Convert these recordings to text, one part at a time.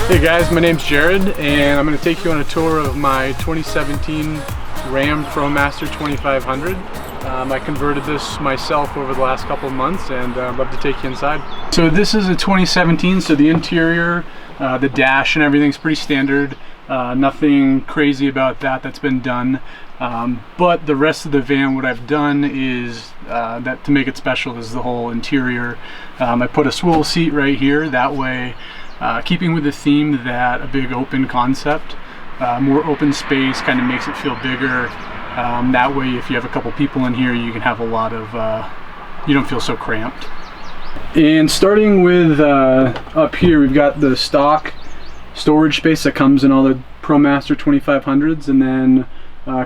Hey guys, my name's Jared and I'm going to take you on a tour of my 2017 Ram Promaster 2500. I converted this myself over the last couple of months and I'd love to take you inside. So this is a 2017, so the interior, the dash and everything's pretty standard. Nothing crazy about that's been done. But the rest of the van, what I've done is, that to make it special is the whole interior. I put a swivel seat right here, that way keeping with the theme that a big open concept, more open space kind of makes it feel bigger. That way if you have a couple people in here, you can have a lot of, you don't feel so cramped. And starting with up here, we've got the stock storage space that comes in all the ProMaster 2500s, and then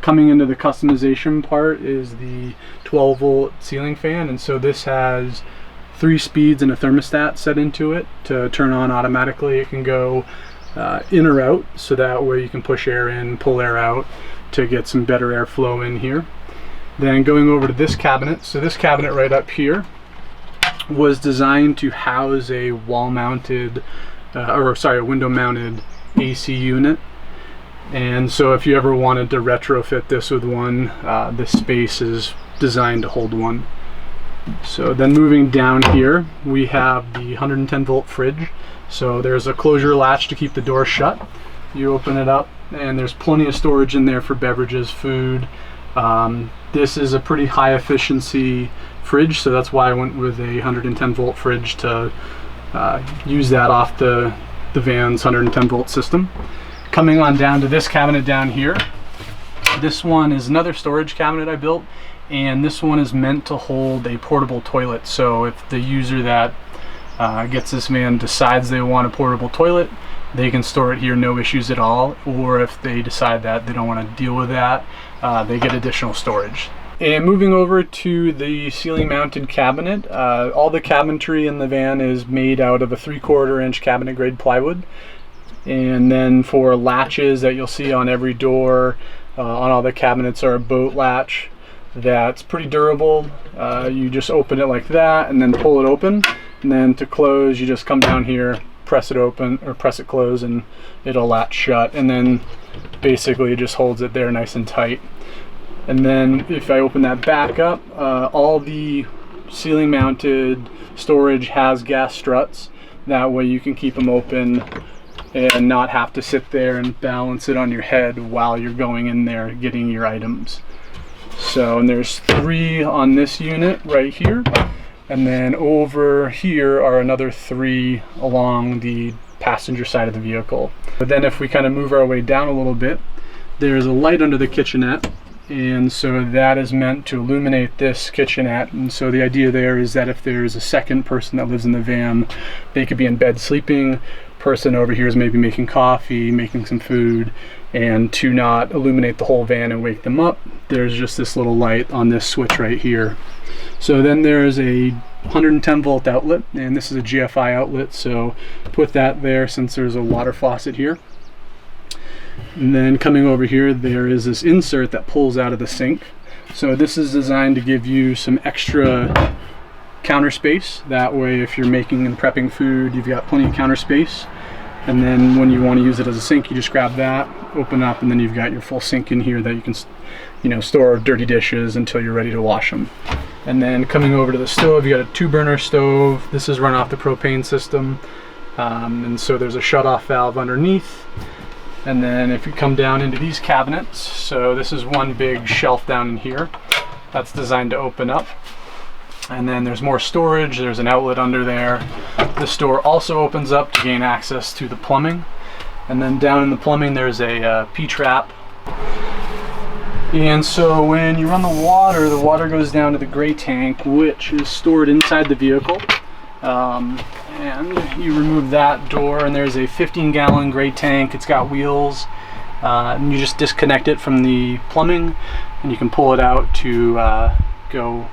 coming into the customization part is the 12-volt ceiling fan. And so this has 3 speeds and a thermostat set into it to turn on automatically. It can go in or out, so that way you can push air in, pull air out to get some better airflow in here. Then going over to this cabinet, so this cabinet right up here was designed to house a wall-mounted, a window-mounted AC unit. And so if you ever wanted to retrofit this with one, this space is designed to hold one. So then moving down here, we have the 110-volt fridge. So there's a closure latch to keep the door shut. You open it up and there's plenty of storage in there for beverages, food. This is a pretty high efficiency fridge, so that's why I went with a 110-volt fridge to use that off the van's 110-volt system. Coming on down to this cabinet down here, this one is another storage cabinet I built, and this one is meant to hold a portable toilet. So if the user that gets this van decides they want a portable toilet, they can store it here, no issues at all. Or if they decide that they don't want to deal with that, they get additional storage. And moving over to the ceiling mounted cabinet, all the cabinetry in the van is made out of a 3/4 inch cabinet grade plywood. And then for latches that you'll see on every door, on all the cabinets, are a boat latch that's pretty durable. You just open it like that and then pull it open, and then to close you just come down here, press it open or press it close, and it'll latch shut, and then basically it just holds it there nice and tight. And then if I open that back up, all the ceiling mounted storage has gas struts. That way you can keep them open and not have to sit there and balance it on your head while you're going in there getting your items. So, and there's 3 on this unit right here, and then over here are another 3 along the passenger side of the vehicle. But then if we kind of move our way down a little bit, there's a light under the kitchenette, and so that is meant to illuminate this kitchenette. And so the idea there is that if there's a second person that lives in the van, they could be in bed sleeping, person over here is maybe making coffee, making some food, and to not illuminate the whole van and wake them up, there's just this little light on this switch right here. So then there's a 110-volt outlet, and this is a GFI outlet, so put that there since there's a water faucet here. And then coming over here, there is this insert that pulls out of the sink. So this is designed to give you some extra counter space. That way if you're making and prepping food, you've got plenty of counter space. And then when you want to use it as a sink, you just grab that, open up, and then you've got your full sink in here that you can, you know, store dirty dishes until you're ready to wash them. And then coming over to the stove, you got a 2-burner stove. This is run off the propane system. And so there's a shut-off valve underneath. And then if you come down into these cabinets, so this is one big shelf down in here that's designed to open up. And then there's more storage, there's an outlet under there. This door also opens up to gain access to the plumbing. And then down in the plumbing there's a P-trap. And so when you run the water goes down to the gray tank, which is stored inside the vehicle. And you remove that door and there's a 15-gallon gray tank. It's got wheels. And you just disconnect it from the plumbing and you can pull it out to go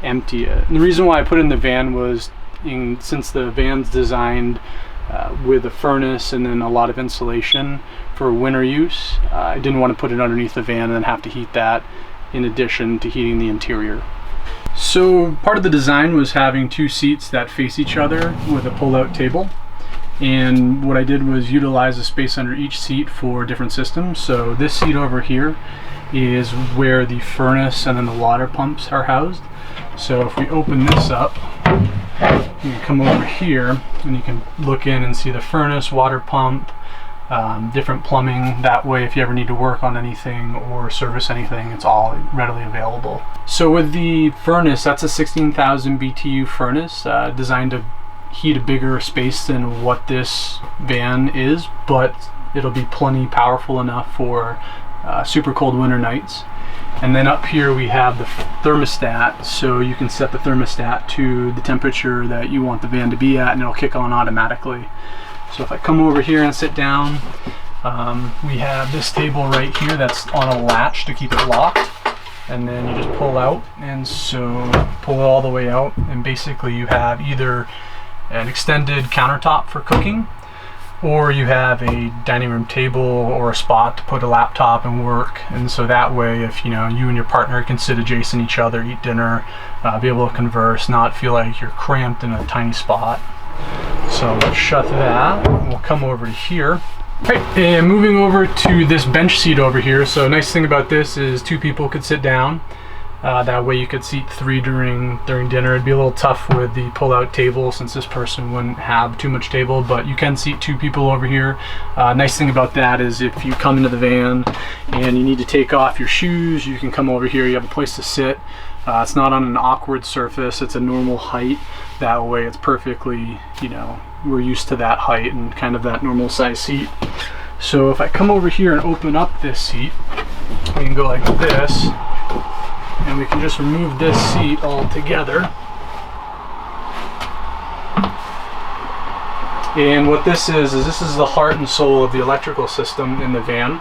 empty it. And the reason why I put it in the van was since the van's designed with a furnace and then a lot of insulation for winter use, I didn't want to put it underneath the van and then have to heat that in addition to heating the interior. So part of the design was having two seats that face each other with a pull-out table. And what I did was utilize the space under each seat for different systems. So this seat over here is where the furnace and then the water pumps are housed. So if we open this up, you can come over here and you can look in and see the furnace, water pump, different plumbing. That way if you ever need to work on anything or service anything, it's all readily available. So with the furnace, that's a 16,000 BTU furnace designed to heat a bigger space than what this van is, but it'll be plenty powerful enough for super cold winter nights. And then up here we have the thermostat, so you can set the thermostat to the temperature that you want the van to be at and it'll kick on automatically. So if I come over here and sit down, we have this table right here that's on a latch to keep it locked, and then you just pull out, and so pull it all the way out, and basically you have either an extended countertop for cooking, or you have a dining room table or a spot to put a laptop and work. And so that way, if you and your partner can sit adjacent each other, eat dinner, be able to converse, not feel like you're cramped in a tiny spot. So let's shut that. We'll come over to here. Right, and moving over to this bench seat over here. So nice thing about this is two people could sit down. That way you could seat three during dinner. It'd be a little tough with the pull-out table since this person wouldn't have too much table, but you can seat two people over here. Nice thing about that is if you come into the van and you need to take off your shoes, you can come over here, you have a place to sit. It's not on an awkward surface, it's a normal height. That way it's perfectly, we're used to that height and kind of that normal size seat. So if I come over here and open up this seat, we can go like this. And we can just remove this seat altogether. And what this is this is the heart and soul of the electrical system in the van.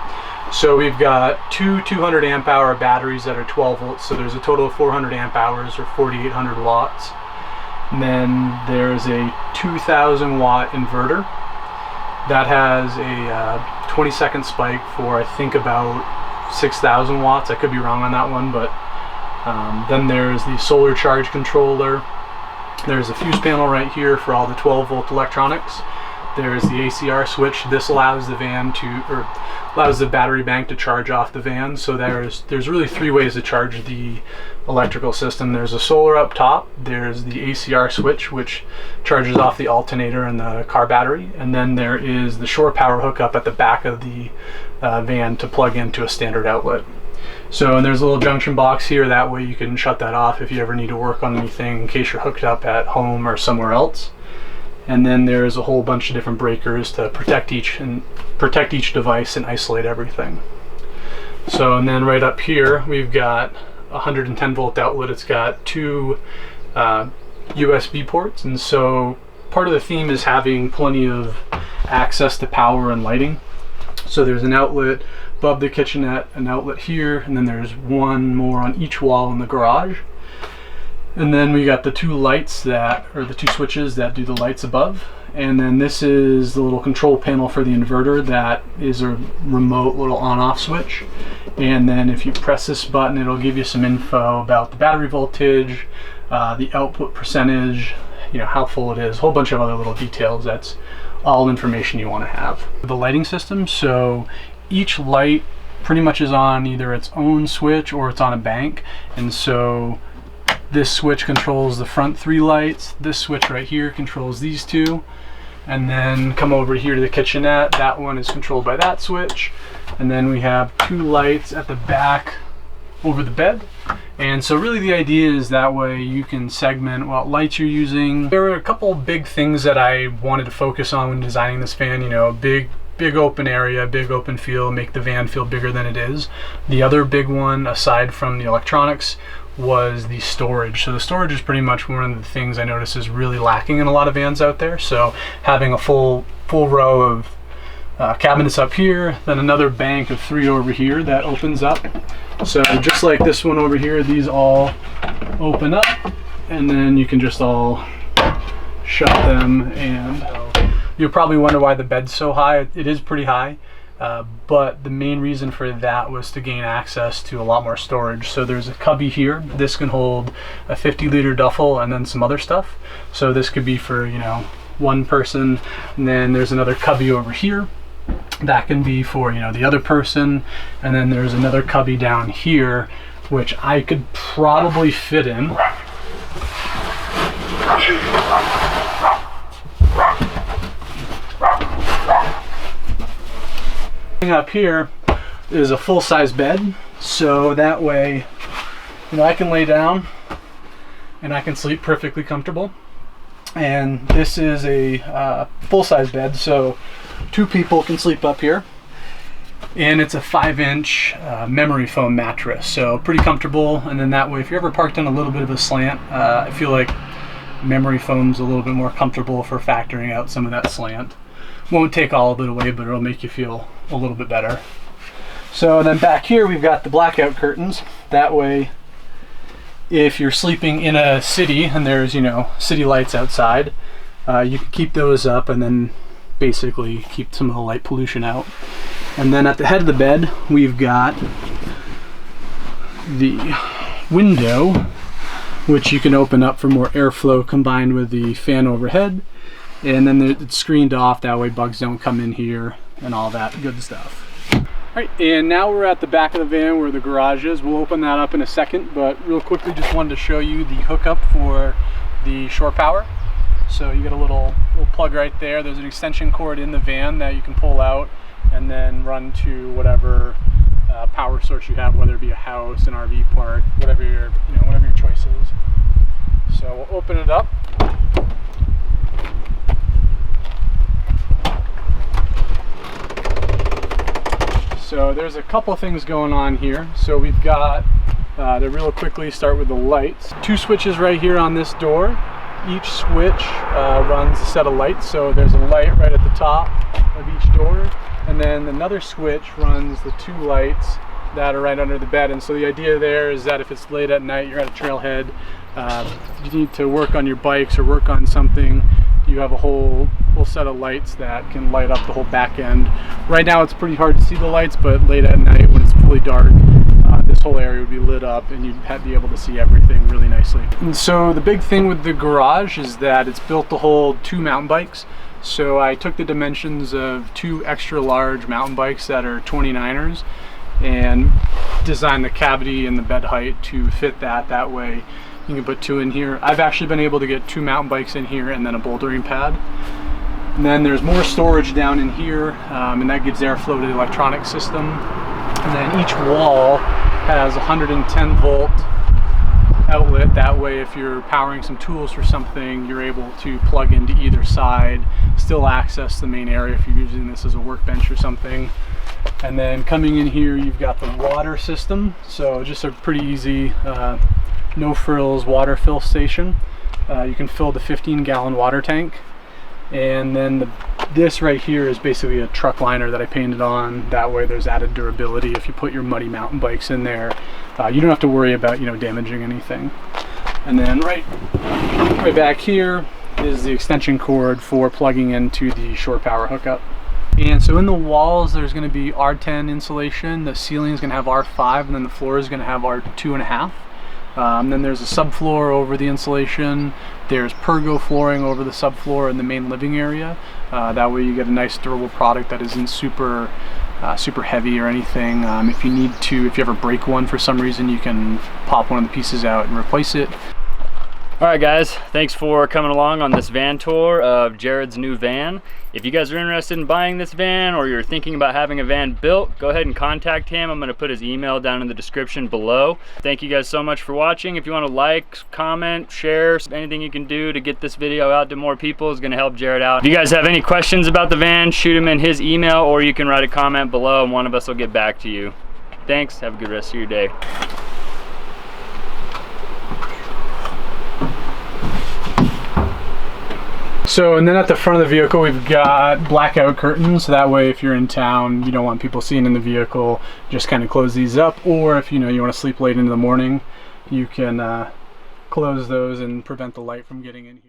So we've got two 200 amp hour batteries that are 12 volts. So there's a total of 400 amp hours or 4,800 watts. And then there's a 2,000 watt inverter that has a 20-second spike for I think about 6,000 watts. I could be wrong on that one, but then there's the solar charge controller. There's a fuse panel right here for all the 12 volt electronics. There's the ACR switch. This allows the allows the battery bank to charge off the van. So there's really three ways to charge the electrical system. There's a solar up top, there's the ACR switch which charges off the alternator and the car battery, and then there is the shore power hookup at the back of the van to plug into a standard outlet. So, and there's a little junction box here, that way you can shut that off if you ever need to work on anything in case you're hooked up at home or somewhere else. And then there's a whole bunch of different breakers to protect each device and isolate everything. So, and then right up here we've got a 110 volt outlet. It's got two USB ports, and so part of the theme is having plenty of access to power and lighting. So there's an outlet above the kitchenette, an outlet here, and then there's one more on each wall in the garage. And then we got the two lights the two switches that do the lights above. And then this is the little control panel for the inverter that is a remote little on-off switch. And then if you press this button, it'll give you some info about the battery voltage, the output percentage, how full it is, a whole bunch of other little details. That's all information you want to have. The lighting system, so each light pretty much is on either its own switch or it's on a bank. And so this switch controls the front three lights, this switch right here controls these two, and then come over here to the kitchenette, that one is controlled by that switch. And then we have two lights at the back over the bed. And so really the idea is that way you can segment what lights you're using. There were a couple big things that I wanted to focus on when designing this van. You know, big open area, big open feel, make the van feel bigger than it is. The other big one, aside from the electronics, was the storage. So the storage is pretty much one of the things I notice is really lacking in a lot of vans out there. So having a full row of cabinets up here, then another bank of 3 over here that opens up. So just like this one over here, these all open up, and then you can just all shut them. And you'll probably wonder why the bed's so high. It is pretty high, but the main reason for that was to gain access to a lot more storage. So there's a cubby here. This can hold a 50-liter duffel and then some other stuff. So this could be for, you know, one person. And then there's another cubby over here that can be for, you know, the other person. And then there's another cubby down here which I could probably fit in. Up here is a full-size bed, so that way, you know, I can lay down and I can sleep perfectly comfortable. And this is a full-size bed, so 2 people can sleep up here. And it's a 5-inch memory foam mattress, so pretty comfortable. And then that way, if you're ever parked on a little bit of a slant, I feel like memory foam's a little bit more comfortable for factoring out some of that slant. Won't take all of it away, but it'll make you feel a little bit better. So then back here we've got the blackout curtains. That way, if you're sleeping in a city and there's, you know, city lights outside, you can keep those up and then basically keep some of the light pollution out. And then at the head of the bed we've got the window, which you can open up for more airflow combined with the fan overhead. And then it's screened off, that way bugs don't come in here and all that good stuff. All right, and now we're at the back of the van where the garage is. We'll open that up in a second, but real quickly just wanted to show you the hookup for the shore power. So you get a little plug right there. There's an extension cord in the van that you can pull out and then run to whatever power source you have, whether it be a house, an RV park, whatever your choice is. So we'll open it up. So there's a couple things going on here. So we've got, to real quickly start with the lights. 2 switches right here on this door. Each switch runs a set of lights. So there's a light right at the top of each door. And then another switch runs the 2 lights that are right under the bed. And so the idea there is that if it's late at night, you're at a trailhead, you need to work on your bikes or work on something, you have a whole set of lights that can light up the whole back end. Right now it's pretty hard to see the lights, but late at night when it's fully dark, this whole area would be lit up and you'd be able to see everything really nicely. And so the big thing with the garage is that it's built to hold 2 mountain bikes. So I took the dimensions of 2 extra large mountain bikes that are 29ers and designed the cavity and the bed height to fit that. That way you can put 2 in here. I've actually been able to get 2 mountain bikes in here and then a bouldering pad. And then there's more storage down in here, and that gives airflow to the electronic system. And then each wall has a 110 volt outlet. That way if you're powering some tools for something, you're able to plug into either side, still access the main area if you're using this as a workbench or something. And then coming in here, you've got the water system. So just a pretty easy, no frills water fill station. You can fill the 15-gallon water tank. And then this right here is basically a truck liner that I painted on. That way there's added durability. If you put your muddy mountain bikes in there, you don't have to worry about, you know, damaging anything. And then right back here is the extension cord for plugging into the shore power hookup. And so in the walls there's going to be R10 insulation, the ceiling is going to have R5, and then the floor is going to have R2.5. Then there's a subfloor over the insulation. There's pergo flooring over the subfloor in the main living area. That way you get a nice durable product that isn't super heavy or anything. If you ever break one for some reason, you can pop one of the pieces out and replace it. Alright guys, thanks for coming along on this van tour of Jared's new van. If you guys are interested in buying this van or you're thinking about having a van built, go ahead and contact him. I'm going to put his email down in the description below. Thank you guys so much for watching. If you want to like, comment, share, anything you can do to get this video out to more people is going to help Jared out. If you guys have any questions about the van, shoot him in his email or you can write a comment below and one of us will get back to you. Thanks, have a good rest of your day. So, and then at the front of the vehicle we've got blackout curtains, so that way if you're in town you don't want people seeing in the vehicle, just kind of close these up, or if you know you want to sleep late into the morning, you can close those and prevent the light from getting in here.